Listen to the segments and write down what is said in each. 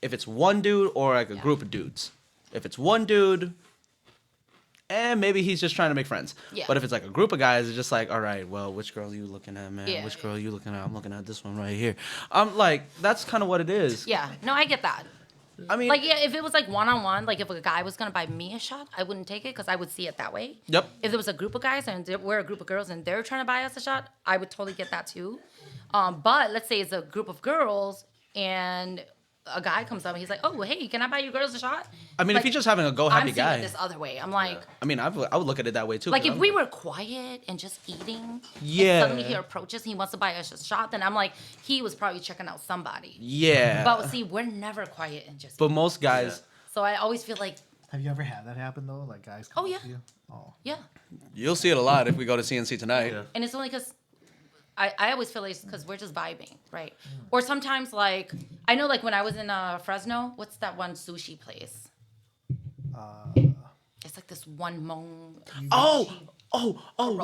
if it's one dude or like a group of dudes. If it's one dude, maybe he's just trying to make friends. Yeah. But if it's like a group of guys, it's just like, all right, well, which girl are you looking at, man? Yeah, Which girl are you looking at? I'm looking at this one right here. I'm like, that's kind of what it is. Yeah. No, I get that. I mean, Like, yeah, if it was like one-on-one, like if a guy was going to buy me a shot, I wouldn't take it because I would see it that way. Yep. If there was a group of guys and we're a group of girls and they're trying to buy us a shot, I would totally get that too. But let's say it's a group of girls and a guy comes up and he's like, oh, hey, can I buy you girls a shot? I mean, like, if he's just having a go happy I'm guy. seeing it this other way. I'm like, I mean, I would look at it that way too. like if I'm we were quiet and just eating, Yeah. and suddenly he approaches, he wants to buy us a shot, then I'm like, he was probably checking out somebody. Yeah. But see, we're never quiet and just. But most guys, So I always feel like, Have you ever had that happen though? Like guys come Oh, up to yeah. you? Oh. yeah. you'll see it a lot if we go to CNC tonight. Yeah. And it's only because I always feel like it's because we're just vibing, right? Or sometimes, like, I know, like, when I was in Fresno, what's that one sushi place? It's like this one Hmong.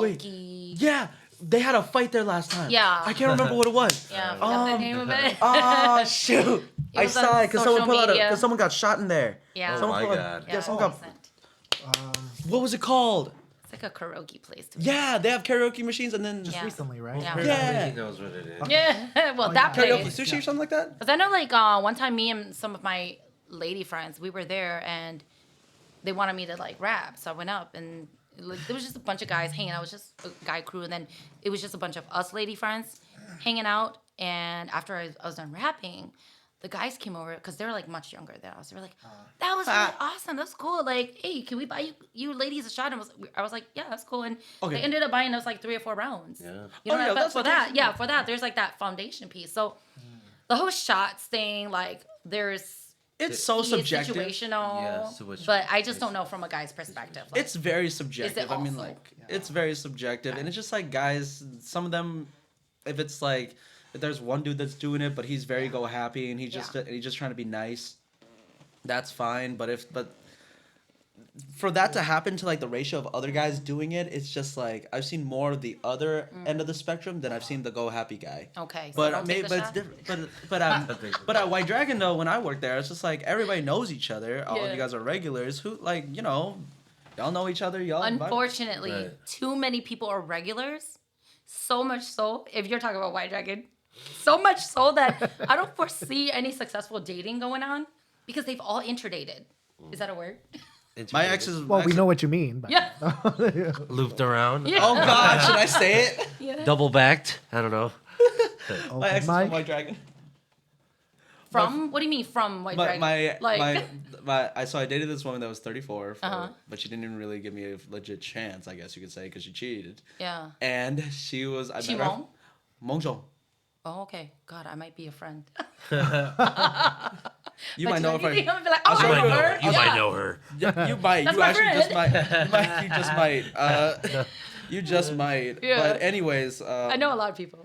Wait. pierogi. Yeah, they had a fight there last time. Yeah. I can't remember what it was. Yeah, I forgot the name of it. Oh shoot! I was saw on it because someone social pulled out media. because someone got shot in there. Yeah. Oh Someone my pulled God. out- Yeah, Yeah, someone got. recent. What was it called? It's like a karaoke place. Too. Yeah, they have karaoke machines and then Yeah. Recently, right? Yeah. Yeah. He knows what it is. Yeah, well, that karaoke place. sushi or something like that. Because I know, like, one time me and some of my lady friends, we were there and they wanted me to, like, rap. So I went up and like, there was just a bunch of guys hanging out. It was just a guy crew. And then it was just a bunch of us lady friends hanging out. And after I was done rapping, the guys came over because they're, like, much younger than us. They were like, that was really awesome. That's cool. Like, hey, can we buy you ladies a shot? And I was like, yeah, that's cool. And Okay. they ended up buying us, like, 3 or 4 rounds. Yeah. You know, Oh, yeah, but that's for what that, they- yeah, for that, there's like that foundation piece. So the whole shots thing, like there's It's so it's subjective. situational, Yeah, situation- but I just don't know from a guy's perspective. Like, It's very subjective. I mean, also? like, it's very subjective, and it's just like guys. Some of them, if it's like, if there's one dude that's doing it, but he's very go happy, and he's just trying to be nice. That's fine, but for that to happen to like the ratio of other guys doing it, it's just like I've seen more of the other end of the spectrum than I've seen the go happy guy. okay, so But don't take the but it's shot. different. But at White Dragon though, when I worked there, it's just like everybody knows each other. All Yeah. you guys are regulars who like y'all know each other. Y'all. Unfortunately, Right. too many people are regulars. So much so, if you're talking about White Dragon, so much so that I don't foresee any successful dating going on because they've all interdated. Is that a word? My ex is. Well, we know what you mean. But Yeah. Looped around. Yeah. Oh God, should I say it? Yeah. Double backed. I don't know. My ex is Mike? from White Dragon. From? What do you mean from White Dragon? I dated this woman that was 34, Uh-huh. but she didn't even really give me a legit chance, I guess you could say, because she cheated. Yeah. And she was. I She met her- Hmong? Hmong. Oh, okay. God, I might be a friend. You might know if I. I'm gonna be like, oh, You I might know know her. her. You Yeah. might know her. Yeah, you might. That's You my actually friend. just might. You just might. You just might. Yeah. But anyways. I know a lot of people.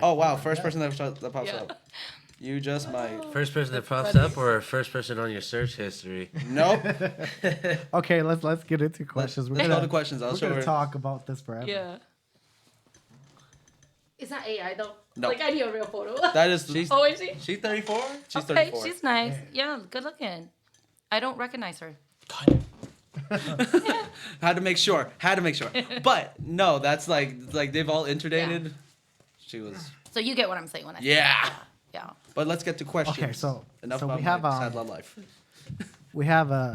Oh wow! First person that pops Yeah. up. You just might. First person that pops funny. up or first person on your search history? Nope. Okay, let's get into questions. Let's go to questions. I'll We're show gonna her. talk about this forever. Yeah. Is that AI though? No. Like I need a real photo. That is. Oh, is she? She's 34. She's Okay, 34. she's nice. Yeah, good looking. I don't recognize her. Had to make sure. But no, that's like they've all interdated. She was. So you get what I'm saying when I say Yeah. that. Yeah. But let's get to questions. Okay, so enough we about have my sad love life. we have a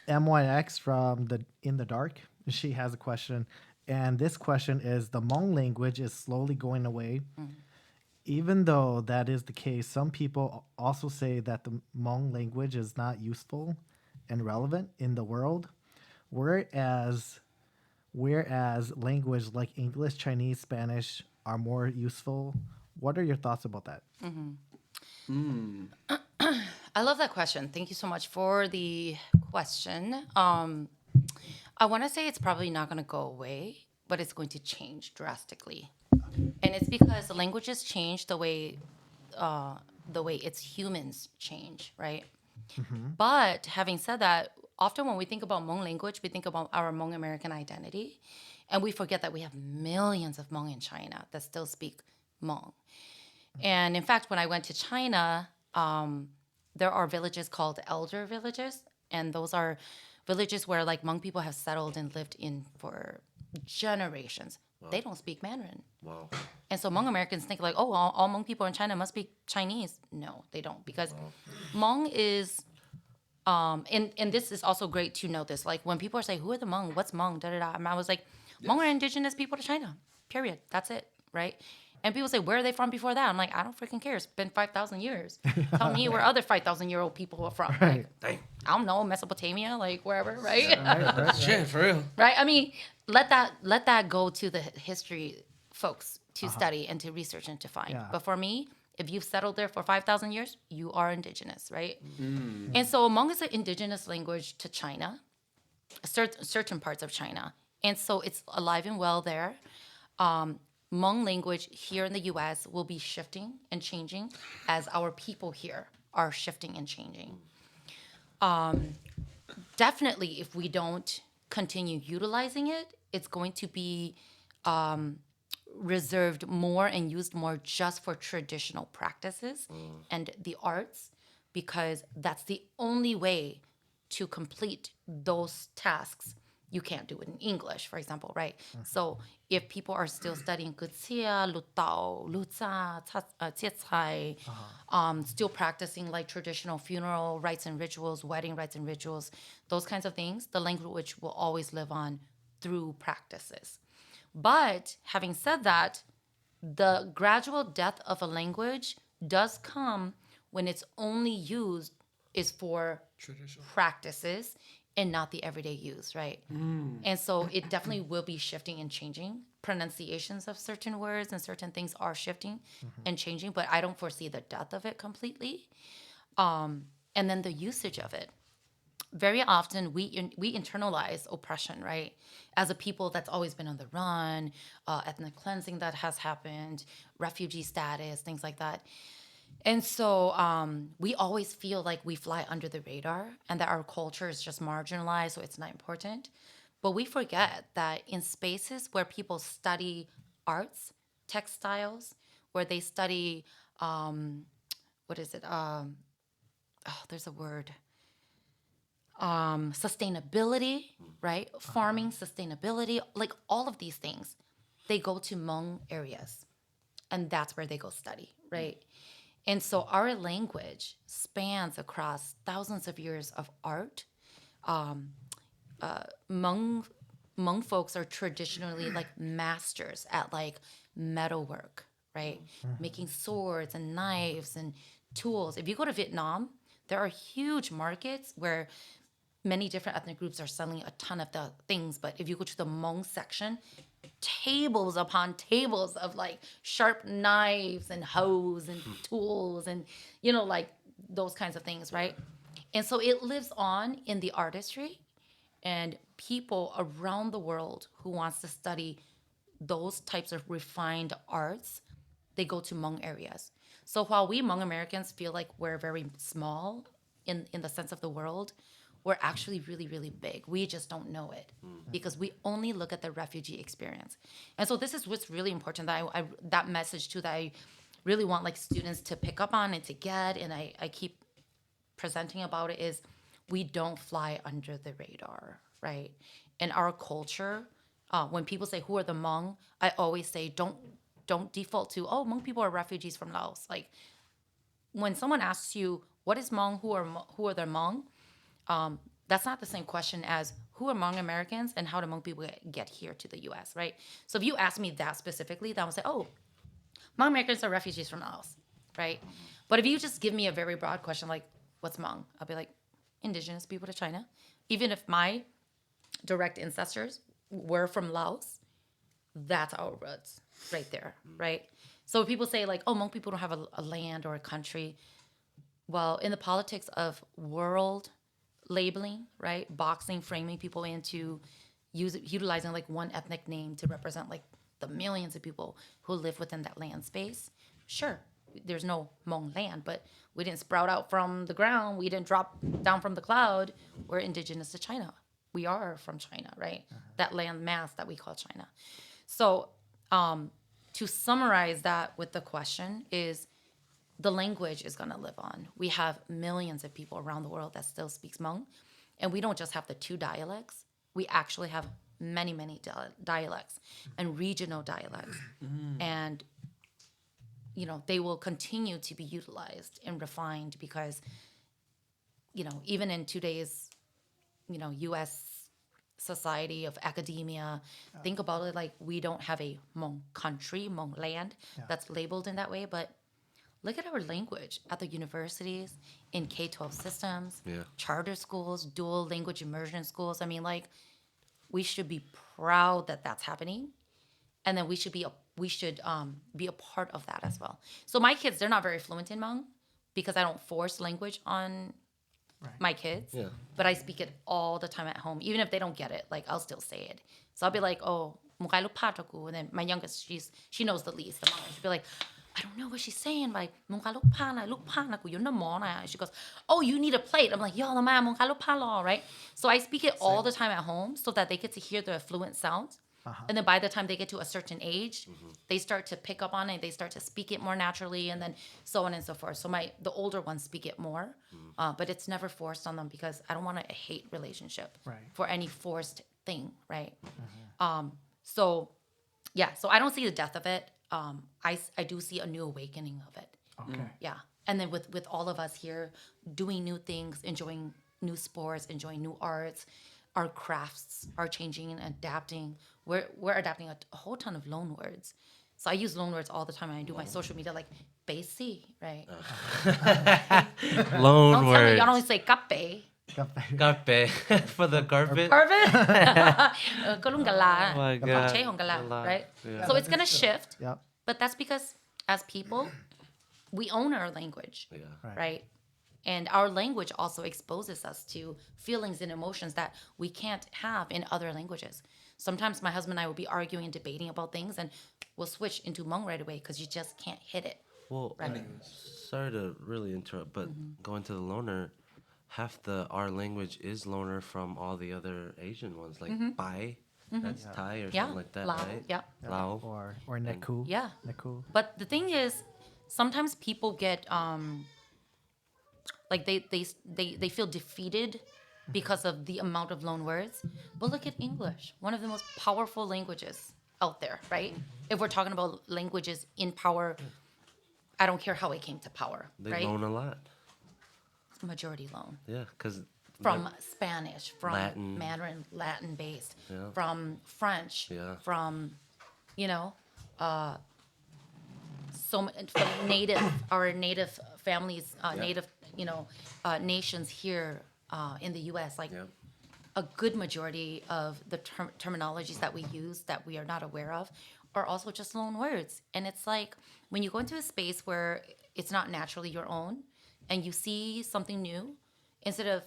MYX from the In the Dark. She has a question, and this question is: the Hmong language is slowly going away. Even though that is the case, some people also say that the Hmong language is not useful and relevant in the world, whereas language like English, Chinese, Spanish are more useful. What are your thoughts about that? I love that question. Thank you so much for the question. I want to say it's probably not going to go away, but it's going to change drastically. And it's because the languages change the way its humans change, right? But having said that, often when we think about Hmong language, we think about our Hmong American identity, and we forget that we have millions of Hmong in China that still speak Hmong. And in fact, when I went to China, there are villages called elder villages, and those are villages where like Hmong people have settled and lived in for generations. They don't speak Mandarin. Wow. And so Hmong Americans think like, oh, all Hmong people in China must speak Chinese. No, they don't, because Hmong is, and this is also great to know this. Like when people are saying, who are the Hmong? What's Hmong? Da da da. And I was like, Hmong are indigenous people to China. Period. That's it. Right. And people say, where are they from before that? I'm like, I don't freaking care. It's been 5,000 years. Tell me where other 5,000-year-old people are from. Right. Dang. I don't know, Mesopotamia, like wherever, right? Shit, for real. Right? I mean, let that go to the history folks to study and to research and to find. Yeah. But for me, if you've settled there for 5,000 years, you are indigenous, right? And so Hmong is an indigenous language to China, certain parts of China. And so it's alive and well there. Hmong language here in the U.S. will be shifting and changing as our people here are shifting and changing. Definitely, if we don't continue utilizing it, it's going to be reserved more and used more just for traditional practices and the arts, because that's the only way to complete those tasks. You can't do it in English, for example, right? So if people are still studying Guxia, Lu Tao, Lu Za, Jie Cai, still practicing like traditional funeral rites and rituals, wedding rites and rituals, those kinds of things, the language will always live on through practices. But having said that, the gradual death of a language does come when it's only used is for practices and not the everyday use, right? And so it definitely will be shifting and changing. Pronunciations of certain words and certain things are shifting and changing, but I don't foresee the death of it completely. And then the usage of it. Very often we internalize oppression, right? As a people that's always been on the run, ethnic cleansing that has happened, refugee status, things like that. And so we always feel like we fly under the radar and that our culture is just marginalized, so it's not important. But we forget that in spaces where people study arts, textiles, where they study, what is it? There's a word. Sustainability, right? Farming, sustainability, like all of these things, they go to Hmong areas. And that's where they go study, right? And so our language spans across thousands of years of art. Hmong folks are traditionally like masters at like metalwork, right? Making swords and knives and tools. If you go to Vietnam, there are huge markets where many different ethnic groups are selling a ton of the things. But if you go to the Hmong section, tables upon tables of like sharp knives and hoes and tools and, like those kinds of things, right? And so it lives on in the artistry, and people around the world who wants to study those types of refined arts, they go to Hmong areas. So while we Hmong Americans feel like we're very small in the sense of the world, we're actually really, really big. We just don't know it because we only look at the refugee experience. And so this is what's really important that that message too that I really want like students to pick up on and to get, and I keep presenting about it, is we don't fly under the radar, right? In our culture, when people say, who are the Hmong? I always say, don't default to, oh, Hmong people are refugees from Laos. Like when someone asks you, what is Hmong? Who are the Hmong? That's not the same question as who are Hmong Americans and how do Hmong people get here to the U.S., right? So if you ask me that specifically, then I would say, oh, Hmong Americans are refugees from Laos, right? But if you just give me a very broad question like, what's Hmong? I'll be like, indigenous people to China. Even if my direct ancestors were from Laos, that's our roots right there, right? So people say like, oh, Hmong people don't have a land or a country. Well, in the politics of world labeling, right? Boxing, framing people into utilizing like one ethnic name to represent like the millions of people who live within that land space. Sure, there's no Hmong land, but we didn't sprout out from the ground. We didn't drop down from the cloud. We're indigenous to China. We are from China, right? That land mass that we call China. So to summarize that with the question is the language is going to live on. We have millions of people around the world that still speaks Hmong, and we don't just have the two dialects. We actually have many, many dialects and regional dialects. And, they will continue to be utilized and refined because, even in today's, U.S. society of academia, think about it like we don't have a Hmong country, Hmong land that's labeled in that way, but look at our language at the universities, in K-12 systems, charter schools, dual language immersion schools. I mean, like, we should be proud that that's happening, and then we should be a part of that as well. So my kids, they're not very fluent in Hmong because I don't force language on my kids, but I speak it all the time at home. Even if they don't get it, like, I'll still say it. So I'll be like, oh, mukai lupa taku. And then my youngest, she knows the least. The mom, she'll be like, I don't know what she's saying. Like, mukai lupa na ku yun na mo na. She goes, oh, you need a plate. I'm like, yo, ma, mukai lupa lo, right? So I speak it all the time at home so that they get to hear the fluent sounds. And then by the time they get to a certain age, they start to pick up on it. They start to speak it more naturally, and then so on and so forth. So the older ones speak it more, but it's never forced on them because I don't want a hate relationship for any forced thing, right? So I don't see the death of it. I do see a new awakening of it. Okay. Yeah, and then with all of us here doing new things, enjoying new sports, enjoying new arts. Our crafts are changing and adapting. We're adapting a whole ton of loan words. So I use loan words all the time when I do my social media, like "basi," right? Loan Don't tell me words. y'all don't say "kape." Carpe. For the carpet. Kalungala, Oh my God. Hongala, right? Yeah. So it's gonna shift, Yep. but that's because as people, we own our language, right? And our language also exposes us to feelings and emotions that we can't have in other languages. Sometimes my husband and I will be arguing and debating about things, and we'll switch into Hmong right away because you just can't hit it. Well, Right. sorry to really interrupt, but going to the loner, half our language is loner from all the other Asian ones, like Bai, that's Thai or Yeah, something like that, Lao, right? yeah. Lao. Or Neku. Yeah. Neku. But the thing is, sometimes people get like they feel defeated because of the amount of loan words. But look at English, one of the most powerful languages out there, right? If we're talking about languages in power, I don't care how it came to power, They right? loan a lot. It's majority loan. Yeah, because From Spanish, from Latin. Mandarin, Latin based, Yeah. from French, Yeah. from, from our native families, native, nations here in the U.S. Like a good majority of the terminologies that we use that we are not aware of are also just loan words. And it's like when you go into a space where it's not naturally your own and you see something new, instead of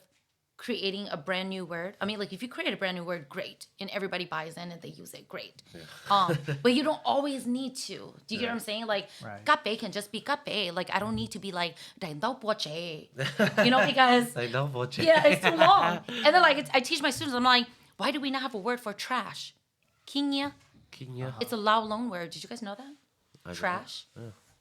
creating a brand new word. I mean, like if you create a brand new word, great, and everybody buys in and they use it, great. But you don't always need to. Do you get what I'm saying? Like, "kape" can just be "kape." Like I don't need to be like "dai dao po che," because I know what yeah, it's too long. And then like I teach my students, I'm like, why do we not have a word for trash? Kinya. It's a Lao loan word. Did you guys know that? Trash.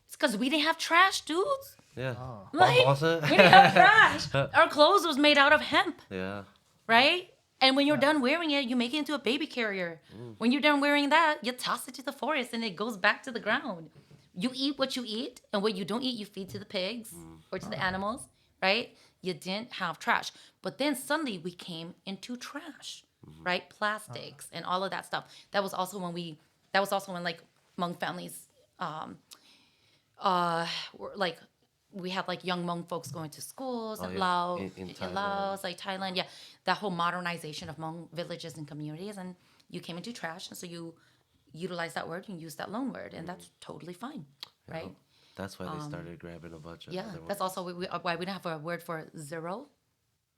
It's because we didn't have trash, dudes. Yeah. Like, Also- we didn't have trash. Our clothes was made out of hemp, Yeah. right? And when you're done wearing it, you make it into a baby carrier. When you're done wearing that, you toss it to the forest and it goes back to the ground. You eat what you eat, and what you don't eat, you feed to the pigs or to the animals, right? You didn't have trash. But then suddenly we came into trash, right? Plastics and all of that stuff. That was also when like Hmong families were like, we had like young Hmong folks going to schools in Laos, in in Laos, like Thailand. Yeah, that whole modernization of Hmong villages and communities, and you came into trash, and so you utilize that word, you use that loan word, and that's totally fine, right? That's why they started grabbing a bunch of Yeah, other that's ones. also why we don't have a word for zero,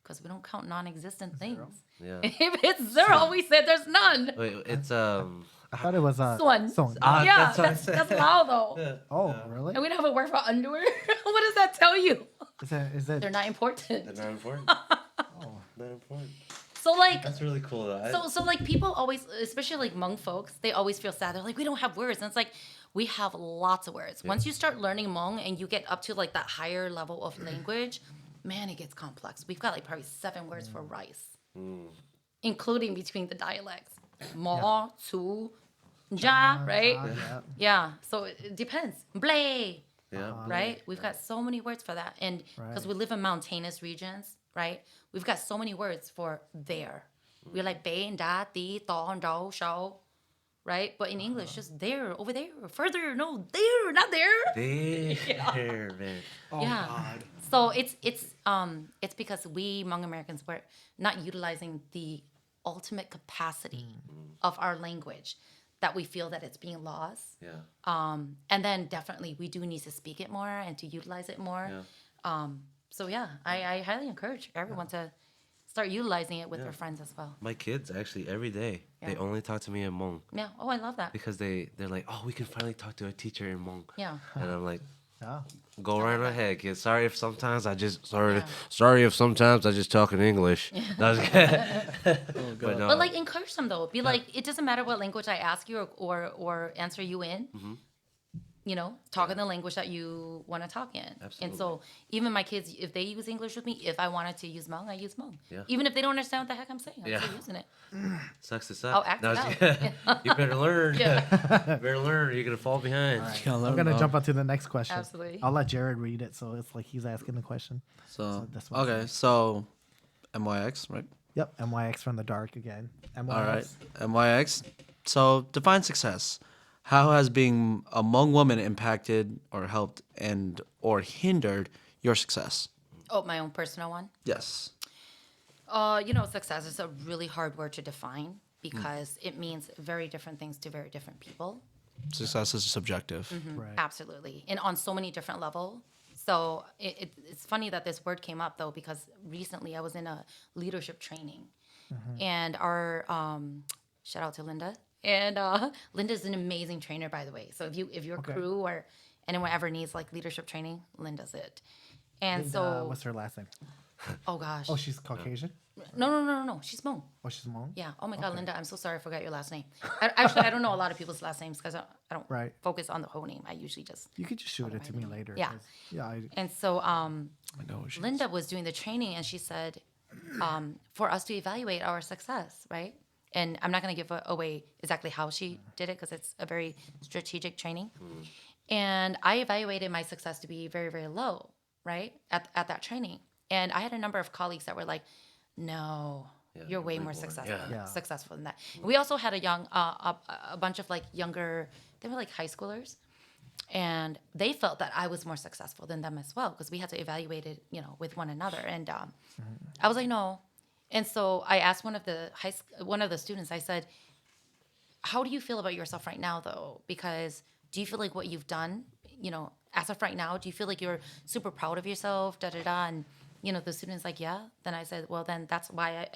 because we don't count non-existent things. Yeah. If it's zero, we said there's none. Wait, it's I thought it was Swan. Song. Yeah, that's what I said. that's Lao though. Oh, really? And we don't have a word for underwear. What does that tell you? Is it? They're not important. They're not important. Not important. So like, That's really cool though. so like people always, especially like Hmong folks, they always feel sad. They're like, we don't have words, and it's like, we have lots of words. Once you start learning Hmong and you get up to like that higher level of language, man, it gets complex. We've got like probably 7 words for rice, including between the dialects. Mo, Su, Ja, right? Yeah. Yeah, so it depends. Blay, Yeah. right? We've got so many words for that. And because Right. we live in mountainous regions, right? We've got so many words for there. We're like bay and da, ti, to, and do, shao, right? But in English, just there, over there, further, no, there, not there. There, man. Yeah. So it's because we Hmong Americans were not utilizing the ultimate capacity of our language that we feel that it's being lost. Yeah. And then definitely we do need to speak it more and to utilize it more. Yeah. So yeah, I highly encourage everyone to start utilizing it with their friends as well. My kids actually every day they Yeah. only talk to me in Hmong Yeah. Oh, I love that. because they're like, oh, we can finally talk to a teacher in Hmong. Yeah. And I'm like, Yeah. go right ahead, kid. Sorry if sometimes I just talk in English. That's but no. But like encourage them though. Be like, it doesn't matter what language I ask you or answer you in. You know, talk in the language that you want to talk in. And Absolutely. so even my kids, if they use English with me, if I wanted to use Hmong, I use Hmong. Yeah. Even if they don't understand what the heck I'm saying, I'm still using it. Sucks this I'll up. act No, it it's- out. you better learn. Yeah. You better learn. Or you're gonna fall behind. I'm gonna jump on to the next question. Absolutely. I'll let Jared read it, so it's like he's asking the question. So, this one's okay, so MYX, right? Yep, MYX from the dark again. MYX. All right, MYX. So define success. How has being a Hmong woman impacted or helped and or hindered your success? Oh, my own personal one. Yes. You know, success is a really hard word to define because it means very different things to very different people. Success is subjective. Right. Absolutely. And on so many different levels. So it's funny that this word came up though, because recently I was in a leadership training and our, shout out to Linda. And Linda's an amazing trainer, by the way. So if your Okay. crew or anyone ever needs like leadership training, Linda's it. And And, so, what's her last name? oh gosh. Oh, she's Caucasian. No. She's Hmong. Oh, she's Hmong. Yeah. Oh my God, Linda, I'm so sorry I forgot your last name. Actually, I don't know a lot of people's last names because I don't Right. focus on the whole name. I usually just. You could just shoot it to me later. Yeah. 'cause- Yeah. And so I know what she Linda was doing the training and she said, for us to evaluate our success, right? And I'm not going to give away exactly how she did it because it's a very strategic training. And I evaluated my success to be very, very low, right? At that training. And I had a number of colleagues that were like, no, you're way more successful, Yeah. successful than that. We also had a bunch of like younger, they were like high schoolers. And they felt that I was more successful than them as well because we had to evaluate it, you know, with one another. And I was like, no. And so I asked one of the students. I said, "How do you feel about yourself right now, though? Because do you feel like what you've done, you know, as of right now, do you feel like you're super proud of yourself?" Da da da. And you know, the student's like, "Yeah." Then I said, "Well, then that's why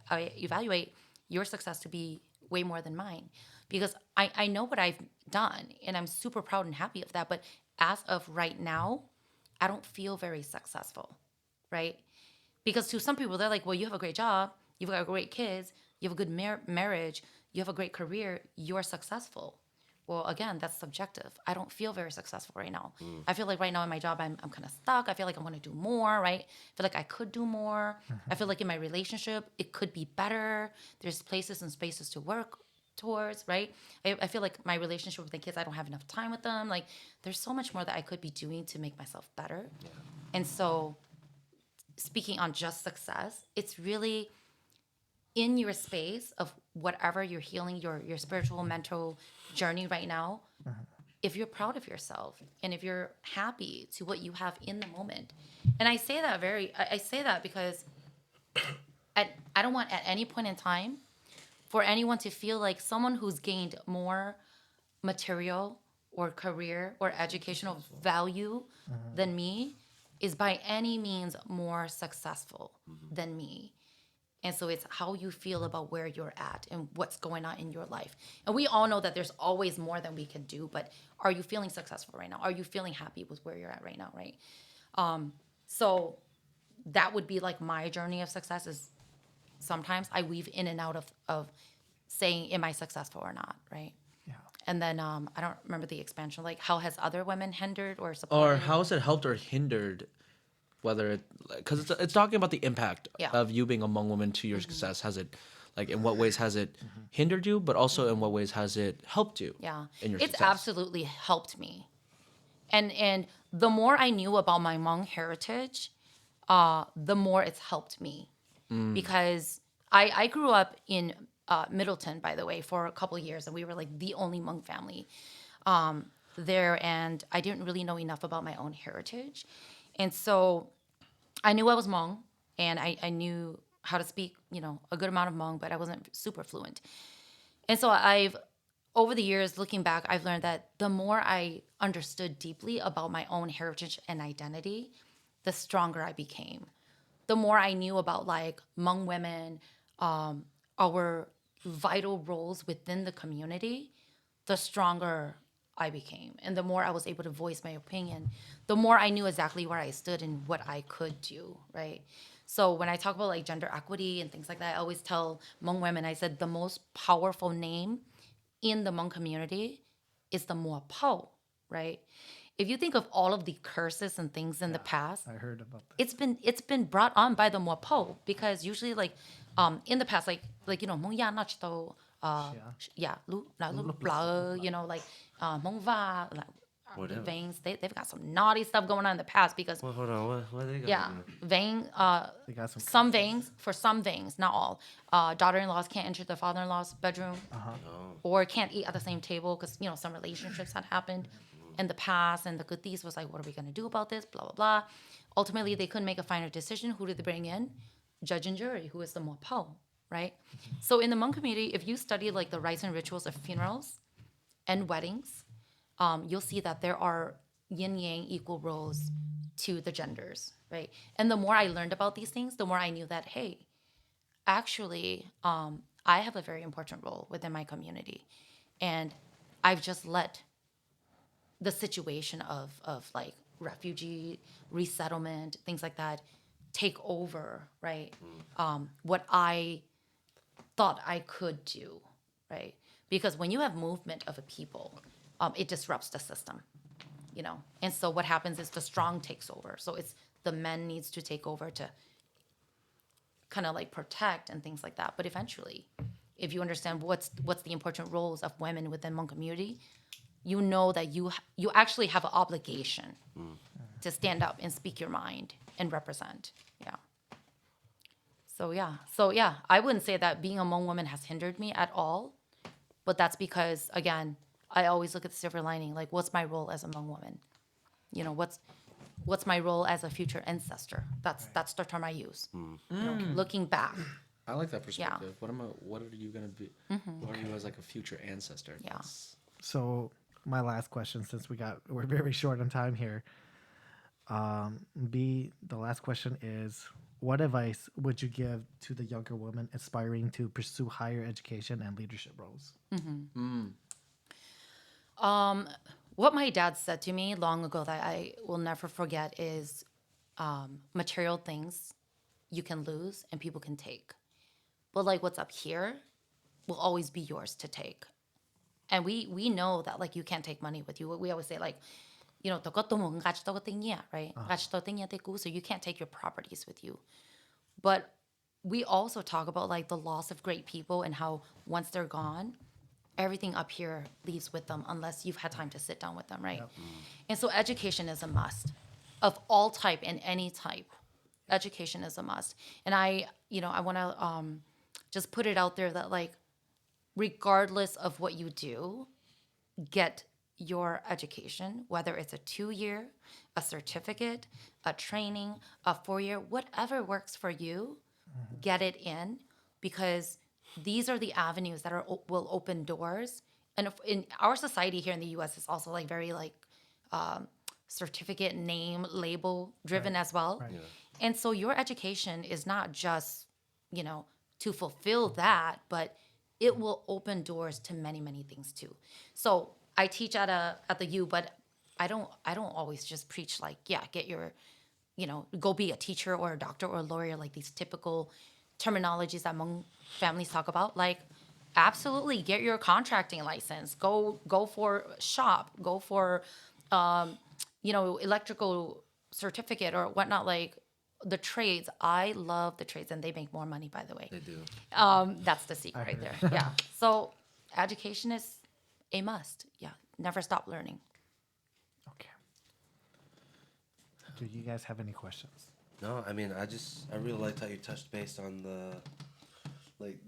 I evaluate your success to be way more than mine." Because I know what I've done and I'm super proud and happy of that. But as of right now, I don't feel very successful, right? Because to some people, they're like, well, you have a great job, you've got great kids, you have a good marriage, you have a great career, you're successful. Well, again, that's subjective. I don't feel very successful right now. I feel like right now in my job, I'm kind of stuck. I feel like I want to do more, right? I feel like I could do more. I feel like in my relationship, it could be better. There's places and spaces to work towards, right? I feel like my relationship with the kids, I don't have enough time with them. Like there's so much more that I could be doing to make myself better. And so speaking on just success, it's really in your space of whatever you're healing, your spiritual, mental journey right now. If you're proud of yourself and if you're happy to what you have in the moment. And I say that because I don't want at any point in time for anyone to feel like someone who's gained more material or career or educational value than me is by any means more successful than me. And so it's how you feel about where you're at and what's going on in your life. And we all know that there's always more than we can do, but are you feeling successful right now? Are you feeling happy with where you're at right now, right? So that would be like my journey of success is sometimes I weave in and out of saying, am I successful or not, right? Yeah. And then I don't remember the expansion. Like, how has other women hindered or Or supported? how has it helped or hindered? Whether it, because it's talking about the impact Yeah. of you being a Hmong woman to your success. Has it, like, in what ways has it hindered you, but also in what ways has it helped you? Yeah, in your it's success? absolutely helped me. And the more I knew about my Hmong heritage, the more it's helped me. Because I grew up in Middleton, by the way, for a couple of years, and we were like the only Hmong family there, and I didn't really know enough about my own heritage. And so I knew I was Hmong, and I knew how to speak, a good amount of Hmong, but I wasn't super fluent. And so over the years, looking back, I've learned that the more I understood deeply about my own heritage and identity, the stronger I became. The more I knew about like Hmong women, our vital roles within the community, the stronger I became. And the more I was able to voice my opinion, the more I knew exactly where I stood and what I could do, right? So when I talk about like gender equity and things like that, I always tell Hmong women, I said the most powerful name in the Hmong community is the Mua Pao, right? If you think of all of the curses and things in the past, I heard about that. it's been brought on by the Mua Pao, because usually like in the past, like Mong Ya Nach To, yeah, like Mong Va, like Whatever. Vangs, they've got some naughty stuff going on in the past because Well, hold on. What they got? yeah, Vang, They got some some Vangs, for some Vangs, not all, daughter-in-laws can't enter the father-in-law's bedroom or can't eat at the same table because, some relationships had happened in the past. And the Kutis was like, what are we going to do about this? Blah, blah, blah. Ultimately, they couldn't make a final decision. Who did they bring in? Judge and jury, who is the Mo Po, right? So in the Hmong community, if you study like the rites and rituals of funerals and weddings, you'll see that there are yin yang equal roles to the genders, right? And the more I learned about these things, the more I knew that, hey, actually, I have a very important role within my community. And I've just let the situation of like refugee resettlement, things like that, take over, right? What I thought I could do, right? Because when you have movement of a people, it disrupts the system, And so what happens is the strong takes over. So it's the men needs to take over to kind of like protect and things like that. But eventually, if you understand what's the important roles of women within Hmong community, you know that you actually have an obligation to stand up and speak your mind and represent. Yeah. So yeah, I wouldn't say that being a Hmong woman has hindered me at all, but that's because again, I always look at the silver lining. Like, what's my role as a Hmong woman? What's my role as a future ancestor? That's the term I use. Looking back. I like that perspective. What are you gonna be? What are you as like a future ancestor? Yeah. So my last question, since we're very short on time here. The last question is, what advice would you give to the younger women aspiring to pursue higher education and leadership roles? What my dad said to me long ago that I will never forget is material things you can lose and people can take. But like what's up here will always be yours to take. And we know that like you can't take money with you. We always say like, right? So you can't take your properties with you. But we also talk about like the loss of great people and how once they're gone, everything up here leaves with them unless you've had time to sit down with them, right? Yep. And so education is a must of all type and any type. Education is a must. And I want to just put it out there that like, regardless of what you do, get your education, whether it's a 2-year, a certificate, a training, a 4-year, whatever works for you, get it in, because these are the avenues that will open doors. And in our society here in the U.S., it's also like very like certificate, name, label driven as well. Right. Yeah. And so your education is not just, to fulfill that, but it will open doors to many, many things too. So I teach at the U, but I don't always just preach like, get your, go be a teacher or a doctor or a lawyer, like these typical terminologies that Hmong families talk about. Like, absolutely get your contracting license. Go for shop. Go for, electrical certificate or whatnot. Like the trades. I love the trades, and they make more money, by the way. They do. That's the secret right there. Yeah. So education is a must. Yeah. Never stop learning. Okay. Do you guys have any questions? No, I mean, I really liked how you touched base on the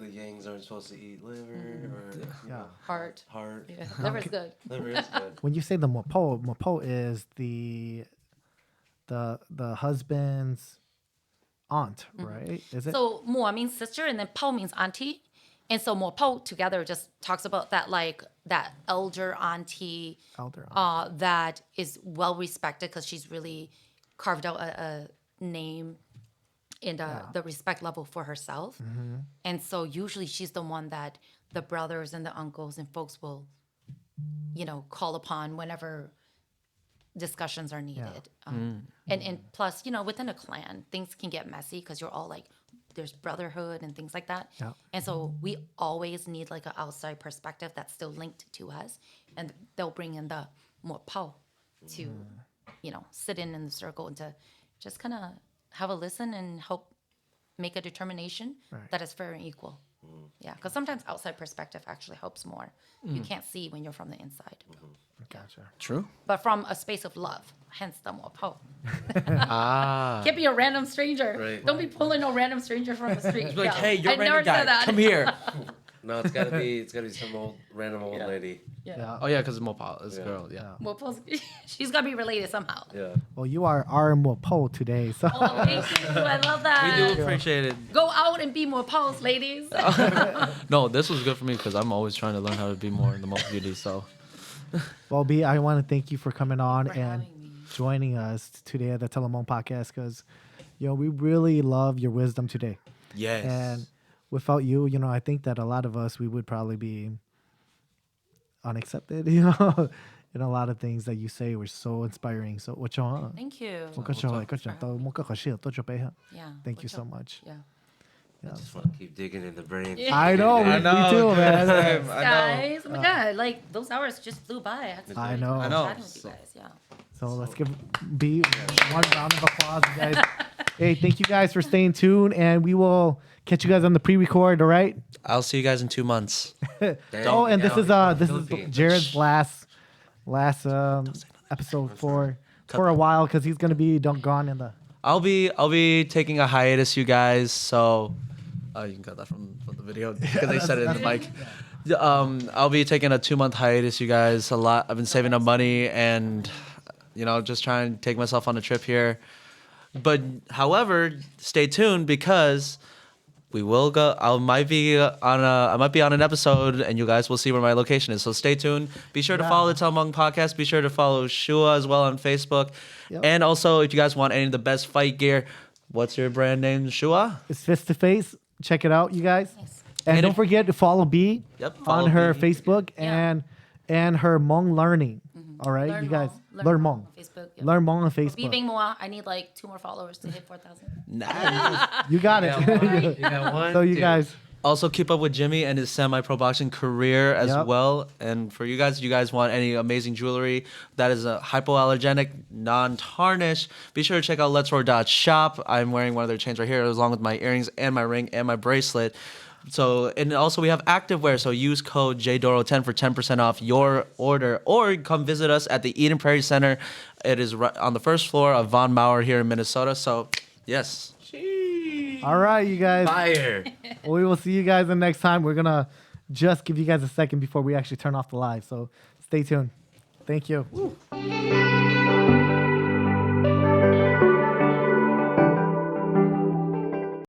Yangs aren't supposed to eat liver or Yeah. Heart. heart. Yeah. Liver's good. Liver is good. When you say the mopo is the husband's aunt, right? Is it? So Moua means sister, and then Pao means auntie. And so Moua Pao together just talks about that, like that elder auntie Elder aunt. that is well respected because she's really carved out a name and the respect level for herself. And so usually she's the one that the brothers and the uncles and folks will, call upon whenever discussions are needed. And plus, within a clan, things can get messy because you're all like, there's brotherhood and things like that. Yeah. And so we always need like an outside perspective that's still linked to us. And they'll bring in the more Pao to, sit in the circle and to just kind of have a listen and help make a determination that is fair and equal. Yeah, because sometimes outside perspective actually helps more. You can't see when you're from the inside. Gotcha. True. But from a space of love, hence the more Pao. Ah. Can't be a random stranger. Right. Don't be pulling no random stranger from the street. Like, Yeah. hey, you're I a never random said guy. that. Come here. No, it's gotta be some random old lady. Yeah. Oh yeah, because Mopal is Yeah. girl. Yeah. More Paul's, she's got to be related somehow. Yeah. Well, you are our mopo today, so Oh, thank you. I love We that. do appreciate it. Go out and be more Paul's, ladies. No, this was good for me because I'm always trying to learn how to be more in the most beauty. So well, B, I want to thank you for coming on For and having me. joining us today at the Telemon podcast because, we really love your wisdom today. yes. And without you, I think that a lot of us, we would probably be unaccepted, and a lot of things that you say were so inspiring. So, Thank you. Yeah. Thank you so much. Yeah. I just want to keep digging in the brain. I know, I know, me too, man. I know. Guys, oh my God, like those hours just flew by. I know. I know. Chatting with you guys, yeah. So let's give B one round of applause, guys. Hey, thank you guys for staying tuned, and we will catch you guys on the pre-record. All right. I'll see you guys in 2 months. Oh, and this is Philippines. Jared's last episode for a while because he's gonna be gone in the. I'll be taking a hiatus, you guys. So you can cut that from the video because they said it in the mic. I'll be taking a 2-month hiatus, you guys. I've been saving up money and just trying to take myself on a trip here. But however, stay tuned because we will go. I might be on an episode, and you guys will see where my location is. So stay tuned. Be sure to follow the Telmung podcast. Be sure to follow Shua as well on Facebook. Yep. And also, if you guys want any of the best fight gear, what's your brand name, Shua? It's Fist to Face. Check it out, you guys. Nice. And And don't if- forget to follow B Yep, on follow her B. Facebook Yeah. and her Hmong Learning. All right, Learn you guys. Hmong. Learn Hmong Hmong. on Facebook. Yeah. Learn Hmong on Bee Facebook. Vang-Moua, I need like 2 more followers to hit 4,000. Nice. You got it. You got one. So you two. guys, Also, keep up with Jimmy and his semi-pro boxing career as Yep. well. And for you guys want any amazing jewelry that is a hypoallergenic, non-tarnish, be sure to check out letsroar.shop. I'm wearing one of their chains right here, along with my earrings and my ring and my bracelet. So, and also we have activewear. So use code JDoro10 for 10% off your order, or come visit us at the Eden Prairie Center. It is right on the first floor of Von Mauer here in Minnesota. So, yes. all right, you guys. Fire. We will see you guys the next time. We're gonna just give you guys a second before we actually turn off the live. So stay tuned. Thank you.